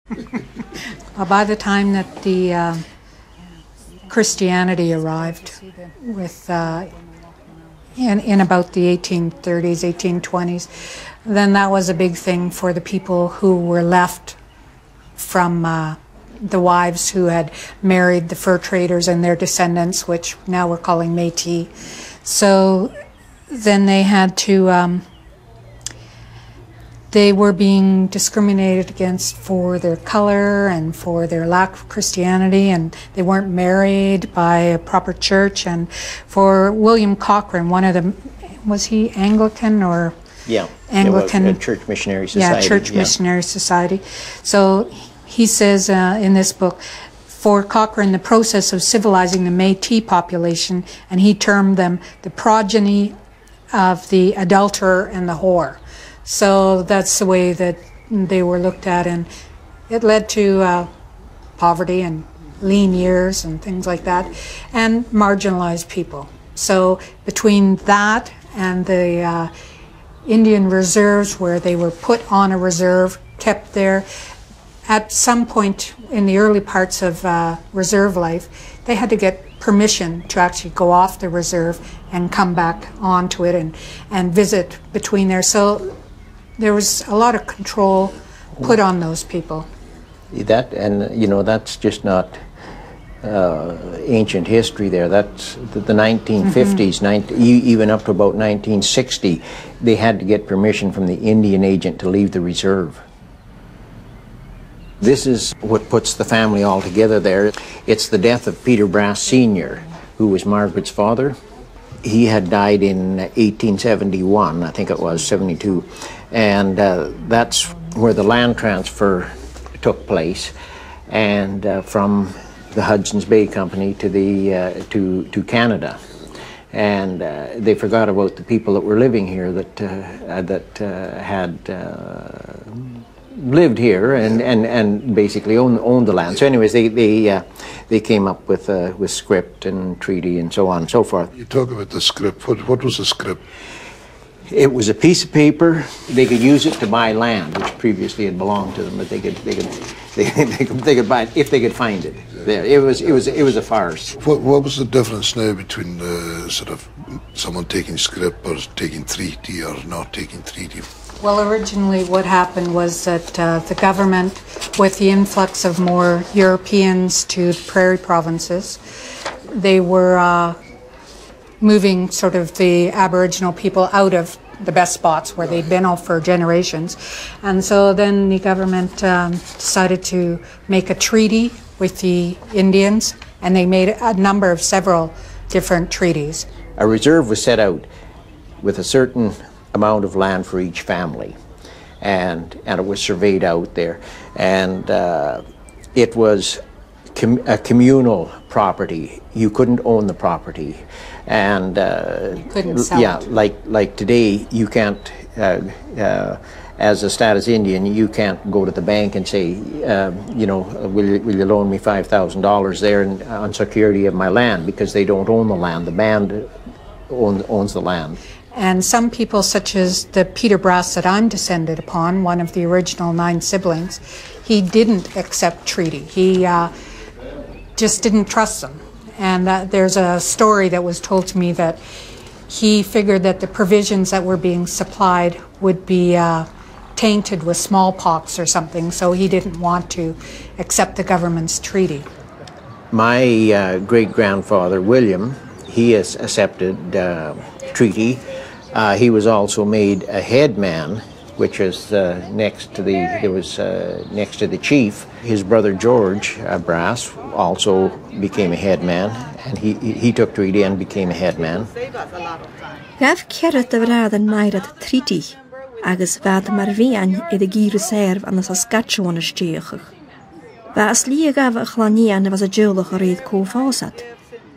By the time that the Christianity arrived with in about the 1830s, 1820s, then that was a big thing for the people who were left from the wives who had married the fur traders and their descendants, which now we're calling Métis. So then they had to, they were being discriminated against for their color and for their lack of Christianity, and they weren't married by a proper church. And for William Cochrane, one of them, was he Anglican or? Yeah, Anglican. a church missionary society. Yeah, church missionary society. So he says in this book, for Cochrane, the process of civilizing the Métis population, and he termed them the progeny of the adulterer and the whore. So that's the way that they were looked at, and it led to poverty and lean years and things like that, and marginalized people. So between that and the Indian reserves, where they were put on a reserve, kept there, at some point in the early parts of reserve life, they had to get permission to actually go off the reserve and come back onto it and visit between there. So there was a lot of control put on those people. That, and you know, that's just not ancient history there. That's the 1950s, even up to about 1960, they had to get permission from the Indian agent to leave the reserve. This is what puts the family all together there. It's the death of Peter Brass Sr., who was Margaret's father. He had died in 1871, I think it was, 72. And that's where the land transfer took place, and from the Hudson's Bay Company to the to Canada. And they forgot about the people that were living here that had lived here and basically owned the land. So anyways, they came up with script and treaty and so on and so forth. You talk about the script. What was the script? It was a piece of paper. They could use it to buy land, which previously had belonged to them, but they could buy it if they could find it. There, it was a farce. What was the difference now between sort of someone taking script or taking treaty or not taking treaty? Well, originally what happened was that the government, with the influx of more Europeans to the prairie provinces, they were moving sort of the Aboriginal people out of the best spots where they'd been for generations. And so then the government decided to make a treaty with the Indians, and they made a number of several different treaties. A reserve was set out with a certain amount of land for each family, and it was surveyed out there, and it was a communal property. You couldn't own the property, and you couldn't sell it. like today, you can't. As a status Indian, you can't go to the bank and say, you know, will you loan me $5,000 there on security of my land, because they don't own the land. The band owns the land. And some people, such as the Peter Brass that I'm descended upon, one of the original 9 siblings, he didn't accept treaty. He just didn't trust them. And there's a story that was told to me that he figured that the provisions that were being supplied would be tainted with smallpox or something, so he didn't want to accept the government's treaty. My great-grandfather, William, he has accepted treaty. He was also made a headman, which is next to the chief. His brother George Brass also became a headman, and he took treaty and became a headman. Gaf cearad de bhrádan mairad treaty, agus bhad mar bhían I de gí reserve an Saskatchewan istíochach. Bha as lí gaf a chlánían was a dúlach a réad cófásat.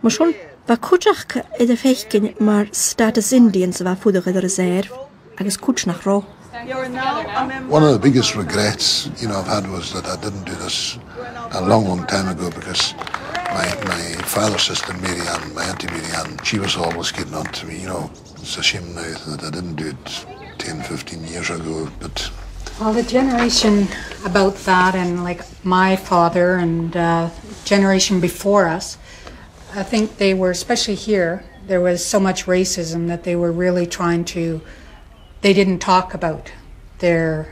Mar schon bha cúteach I de feichcin mar status Indians bha fúdach I de reserve, agus cúchnach rá. One of the biggest regrets, you know, I've had was that I didn't do this a long time ago, because my father's sister Mary Ann, my auntie Mary Ann, she was always getting on to me, you know. It's a shame now that I didn't do it 10, 15 years ago, but Well, the generation about that, and like my father and generation before us, I think they were, especially here, there was so much racism that they were really trying to, they didn't talk about their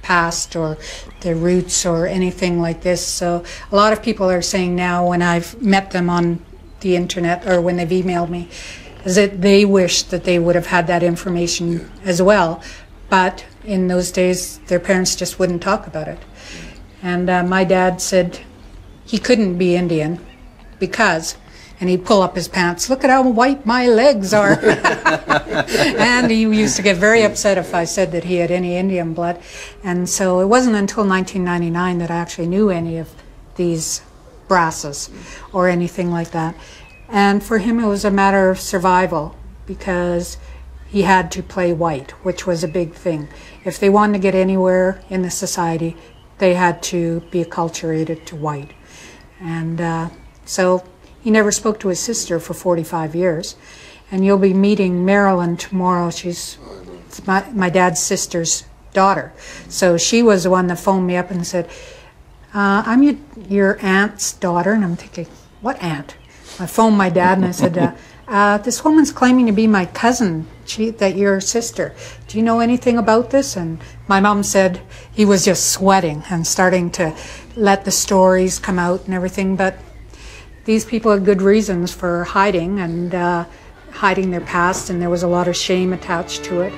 past or their roots or anything like this. So a lot of people are saying now, when I've met them on the internet or when they've emailed me, is that they wish that they would have had that information as well. But in those days, their parents just wouldn't talk about it. And my dad said he couldn't be Indian because, and he'd pull up his pants, look at how white my legs are. And he used to get very upset if I said that he had any Indian blood. And so it wasn't until 1999 that I actually knew any of these brasses or anything like that. And for him, it was a matter of survival because he had to play white, which was a big thing. If they wanted to get anywhere in the society, they had to be acculturated to white. And so he never spoke to his sister for 45 years. And you'll be meeting Marilyn tomorrow. She's my dad's sister's daughter. So she was the one that phoned me up and said, I'm your aunt's daughter. And I'm thinking, what aunt? I phoned my dad and I said, this woman's claiming to be my cousin, that your sister. Do you know anything about this? And my mom said he was just sweating and starting to let the stories come out and everything. But these people had good reasons for hiding and hiding their past, and there was a lot of shame attached to it.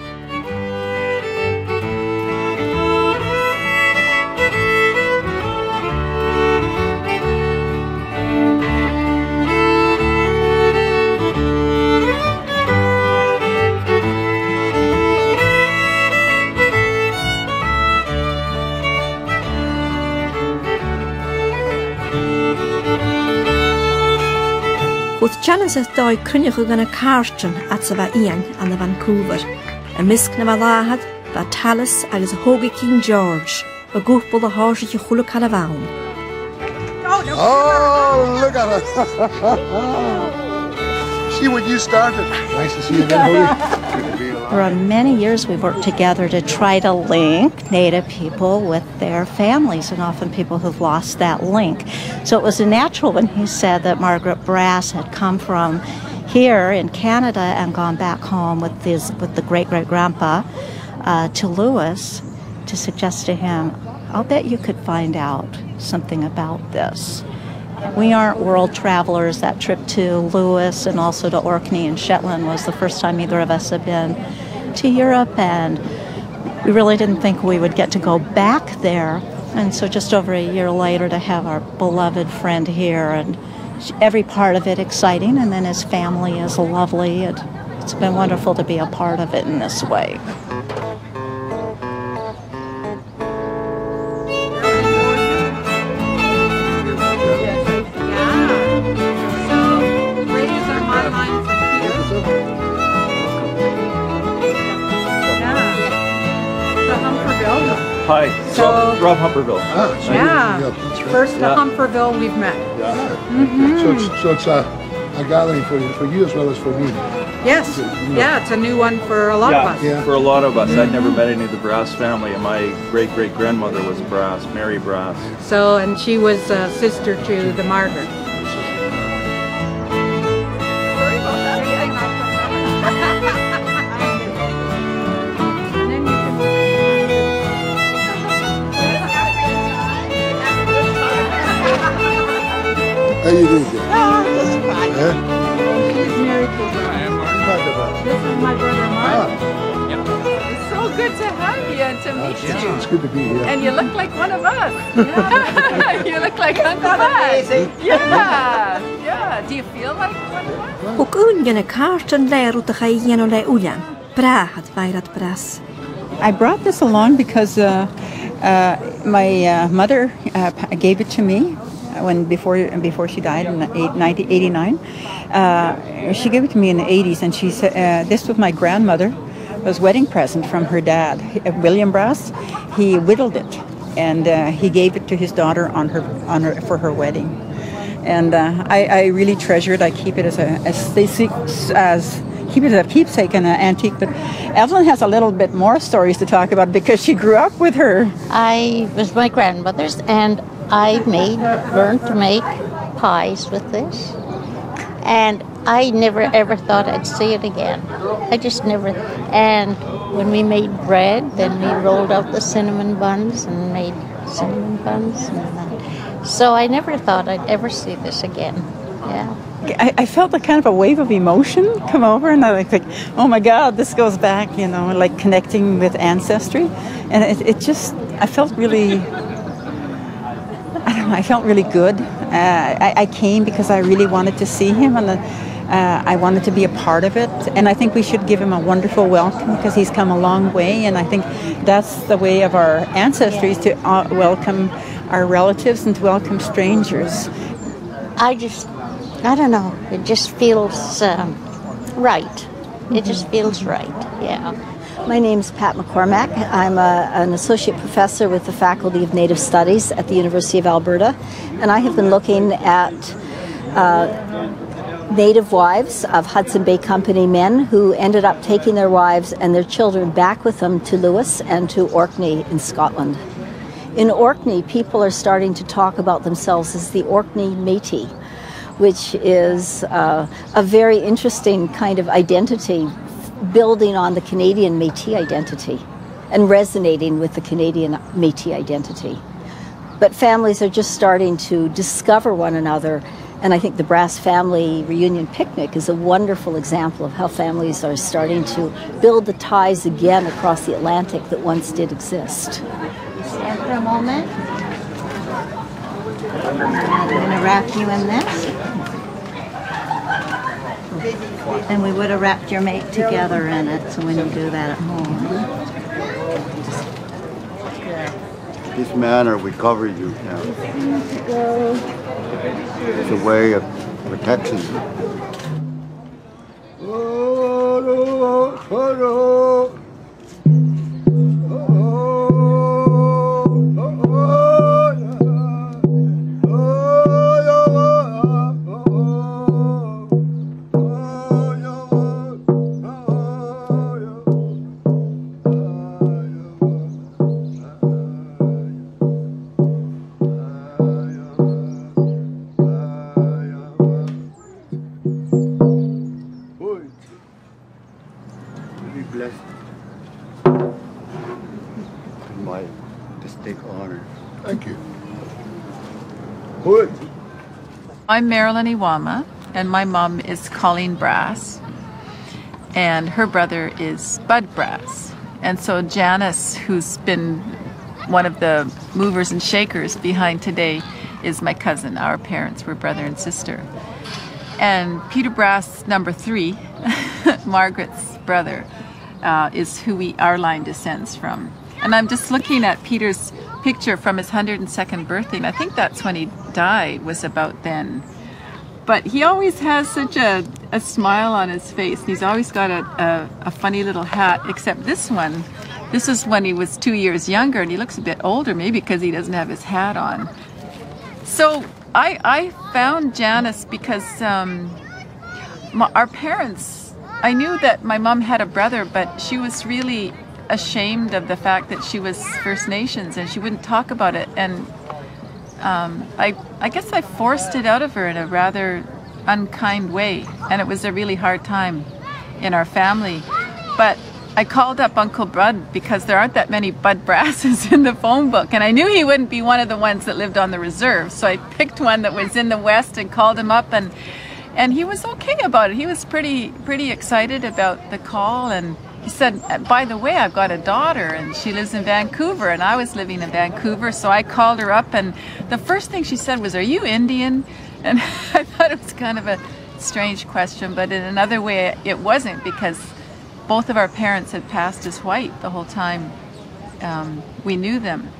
With Chanada dói cruinneach gan a Carsten at sa bheith Iain an na Vancouver. A misc na bhealachad, ba Talamh agus Hóga King George, a gúpbol a háisiach chula Calaván. Oh, look at her. See what you started. Nice to see you again, Hóga. Good to be alive. For many years we've worked together to try to link Native people with their families, and often people who've lost that link. So it was a natural when he said that Margaret Brass had come from here in Canada and gone back home with the great-great-grandpa to Lewis, to suggest to him, I'll bet you could find out something about this. We aren't world travelers. That trip to Lewis and also to Orkney and Shetland was the first time either of us had been to Europe, and we really didn't think we would get to go back there. And so just over a year later to have our beloved friend here, and every part of it exciting, and then his family is lovely. It's been wonderful to be a part of it in this way. Hi, so, Rob Humperville. First the Humperville we've met. So it's a gathering for you as well as for me. Yes, it's a new one for a lot of us. Yeah, for a lot of us. I'd never met any of the Brass family, and my great-great-grandmother was Brass, Mary Brass. So, and she was a sister to the Margaret. How you doing? Just fine. She's married to This is my brother Mark. It's so good to have you and to meet you. It's good to be here. And you look like one of us. You look like Uncle Bud. Yeah. Do you feel like one of us? Ook ungen a Carsten leir ut a Iain le Uian. Bra had veirat Brass. I brought this along because my mother gave it to me before she died in 1989. She gave it to me in the 80s, and she said this was my grandmother. It was a wedding present from her dad, William Brass. He whittled it, and he gave it to his daughter for her wedding. And I really treasure it. I keep it as keep it as a keepsake and an antique. But Evelyn has a little bit more stories to talk about because she grew up with her. I was my grandmother's, and I learned to make pies with this. And I never ever thought I'd see it again. I just never. And when we made bread, then we rolled out the cinnamon buns and made cinnamon buns. And so I never thought I'd ever see this again. Yeah. I felt a kind of a wave of emotion come over, and I was like, oh my God, this goes back, you know, like connecting with ancestry. And it just, I felt really, I don't know, I felt really good. I came because I really wanted to see him, and I wanted to be a part of it. And I think we should give him a wonderful welcome because he's come a long way. And I think that's the way of our ancestors, to welcome our relatives and to welcome strangers. I don't know, it just feels right. It just feels right, yeah. My name's Pat McCormack. I'm an associate professor with the Faculty of Native Studies at the University of Alberta, and I have been looking at native wives of Hudson Bay Company men who ended up taking their wives and their children back with them to Lewis and to Orkney in Scotland. In Orkney, people are starting to talk about themselves as the Orkney Métis, which is a very interesting kind of identity, building on the Canadian Métis identity and resonating with the Canadian Métis identity. But families are just starting to discover one another, and I think the Brass Family Reunion Picnic is a wonderful example of how families are starting to build the ties again across the Atlantic that once did exist. Stand for a moment. I'm going to wrap you in this. And we would have wrapped your mate together in it, so when you do that at home. This manner we cover you now. It's a way of protection. Thank you. I'm Marilyn Iwama, and my mom is Colleen Brass, and her brother is Bud Brass. And so Janice, who's been one of the movers and shakers behind today, is my cousin. Our parents were brother and sister. And Peter Brass, number 3, Margaret's brother, is who our line descends from. And I'm just looking at Peter's picture from his 102nd birthday, and I think that's when he died, was about then. But he always has such a smile on his face. He's always got a funny little hat, except this one. This is when he was 2 years younger, and he looks a bit older, maybe because he doesn't have his hat on. So I found Janice because our parents, I knew that my mom had a brother, but she was really ashamed of the fact that she was First Nations and she wouldn't talk about it, and I guess I forced it out of her in a rather unkind way, and it was a really hard time in our family. But I called up Uncle Bud because there aren't that many Bud Brasses in the phone book, and I knew he wouldn't be one of the ones that lived on the reserve, so I picked one that was in the west and called him up, and he was okay about it. He was pretty excited about the call, and he said, by the way, I've got a daughter and she lives in Vancouver, and I was living in Vancouver, so I called her up, and the first thing she said was, "Are you Indian?" And I thought it was kind of a strange question, but in another way it wasn't, because both of our parents had passed as white the whole time we knew them.